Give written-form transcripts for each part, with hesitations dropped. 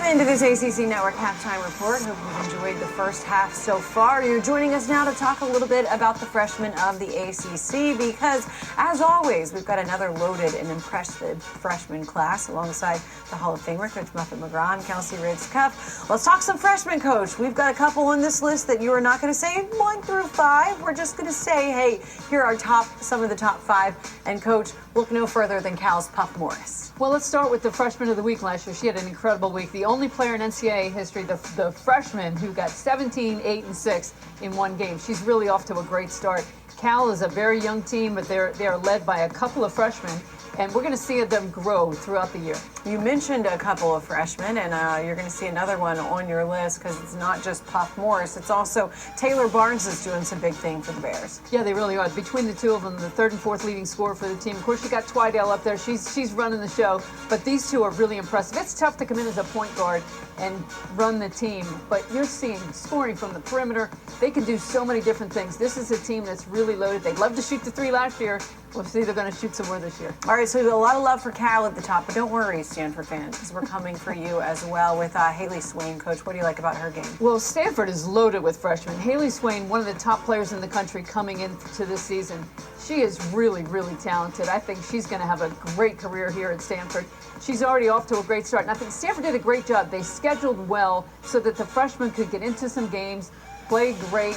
into this ACC Network halftime report. Hope you've enjoyed the first half so far. You're joining us now to talk a little bit about the freshmen of the ACC because, as always, we've got another loaded and impressive freshman class alongside the Hall of Famer, Coach Muffet McGraw and Kelsey Riggs-Cuff. Let's talk some freshmen, Coach. We've got a couple on this list that you are not going to say 1 through 5. We're just going to say, hey, here are some of the top 5. And, Coach, look no further than Cal's Puff Morris. Well, let's start with the freshman of the week last year. She had an incredible week. The only player in NCAA history, the freshman who got 17, 8, and 6 in one game. She's really off to a great start. Cal is a very young team, but they are led by a couple of freshmen, and we're going to see them grow throughout the year. You mentioned a couple of freshmen, and you're going to see another one on your list because it's not just Puff Morris. It's also Taylor Barnes is doing some big thing for the Bears. Yeah, they really are. Between the two of them, the 3rd and 4th leading scorer for the team. Of course, you got Twydale up there. She's running the show, but these two are really impressive. It's tough to come in as a point guard and run the team, but you're seeing scoring from the perimeter. They can do so many different things. This is a team that's really loaded. They loved to shoot the 3 last year. We'll see they're going to shoot some more this year. All right, so a lot of love for Cal at the top, but don't worry, Stanford fans, because we're coming for you as well with Haley Swain. Coach, what do you like about her game? Well, Stanford is loaded with freshmen. Haley Swain, one of the top players in the country coming into this season. She is really, really talented. I think she's going to have a great career here at Stanford. She's already off to a great start. And I think Stanford did a great job. They scheduled well so that the freshmen could get into some games, play great.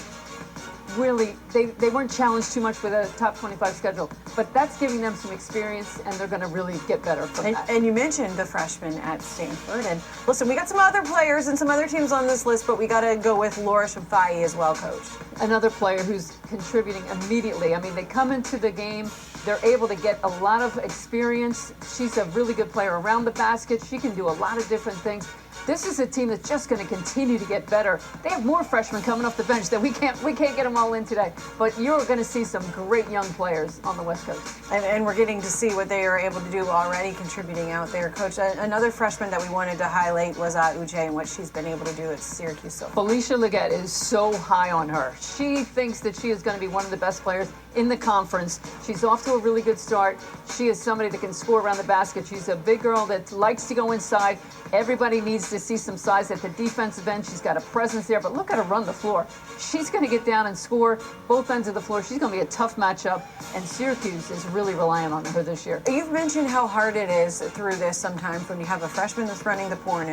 Really, they weren't challenged too much with a top 25 schedule, but that's giving them some experience, and they're going to really get better from that. And you mentioned the freshmen at Stanford, and listen, we got some other players and some other teams on this list, but we got to go with Laura Shafai as well, Coach. Another player who's contributing immediately. I mean, they come into the game, they're able to get a lot of experience. She's a really good player around the basket. She can do a lot of different things. This is a team that's just going to continue to get better. They have more freshmen coming off the bench that we can't get them all in today. But you're going to see some great young players on the West Coast. And we're getting to see what they are able to do already contributing out there. Coach, another freshman that we wanted to highlight was Uche and what she's been able to do at Syracuse so far. Felicia Leggett is so high on her. She thinks that she is going to be one of the best players in the conference. She's off to a really good start. She is somebody that can score around the basket. She's a big girl that likes to go inside. Everybody needs to see some size at the defensive end. She's got a presence there, but look at her run the floor. She's going to get down and score both ends of the floor. She's going to be a tough matchup, and Syracuse is really relying on her this year. You've mentioned how hard it is through this sometimes when you have a freshman that's running the point,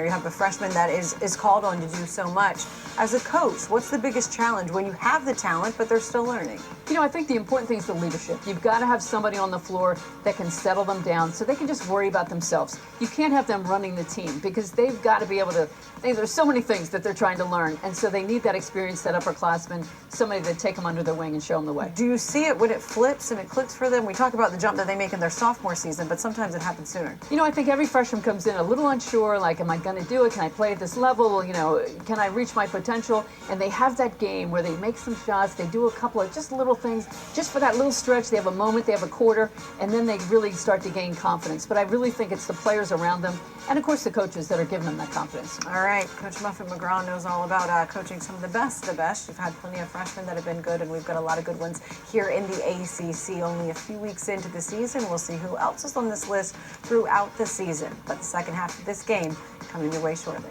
or you have a freshman that is called on to do so much. As a coach, what's the biggest challenge when you have the talent, but they're still learning? You know, I think the important thing is the leadership. You've got to have somebody on the floor that can settle them down so they can just worry about themselves. You can't have them running the team because they've got to be able to, there's so many things that they're trying to learn, and so they need that experienced, that upperclassman, somebody to take them under their wing and show them the way. Do you see it when it flips and it clicks for them? We talk about the jump that they make in their sophomore season, but sometimes it happens sooner. You know, I think every freshman comes in a little unsure, like, am I going to do it? Can I play at this level? You know, can I reach my potential? And they have that game where they make some shots, they do a couple of just little things, just for that little stretch. They have a moment, they have a quarter, and then they really start to gain confidence. But I really think it's the players around them, and of course the coaches that are giving them that confidence. All right, Coach Muffet McGraw knows all about coaching some of the best. You've had plenty of freshmen that have been good, and we've got a lot of good ones here in the ACC. Only a few weeks into the season, we'll see who else is on this list throughout the season. But the second half of this game coming your way shortly.